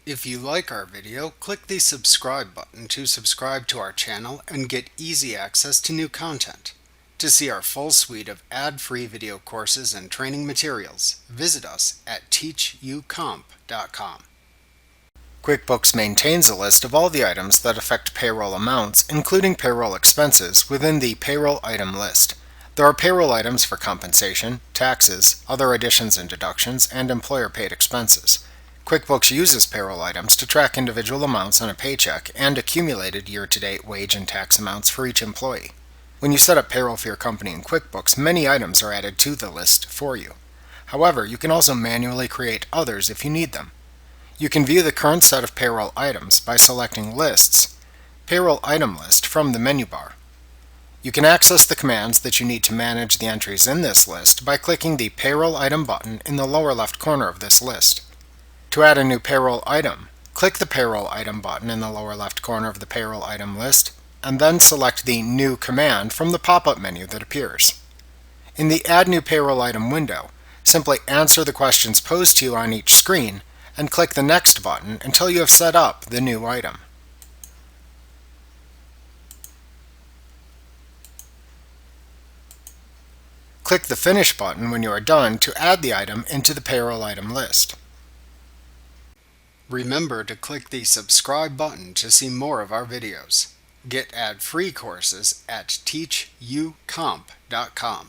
If you like our video, click the subscribe button to subscribe to our channel and get easy access to new content. To see our full suite of ad-free video courses and training materials, visit us at teachucomp.com. QuickBooks maintains a list of all the items that affect payroll amounts, including payroll expenses, within the payroll item list. There are payroll items for compensation, taxes, other additions and deductions, and employer-paid expenses. QuickBooks uses payroll items to track individual amounts on a paycheck and accumulated year-to-date wage and tax amounts for each employee. When you set up payroll for your company in QuickBooks, many items are added to the list for you. However, you can also manually create others if you need them. You can view the current set of payroll items by selecting Lists, Payroll Item List from the menu bar. You can access the commands that you need to manage the entries in this list by clicking the Payroll Item button in the lower left corner of this list. To add a new payroll item, click the Payroll Item button in the lower left corner of the payroll item list, and then select the New command from the pop-up menu that appears. In the Add New Payroll Item window, simply answer the questions posed to you on each screen and click the Next button until you have set up the new item. Click the Finish button when you are done to add the item into the payroll item list. Remember to click the subscribe button to see more of our videos. Get ad-free courses at teachucomp.com.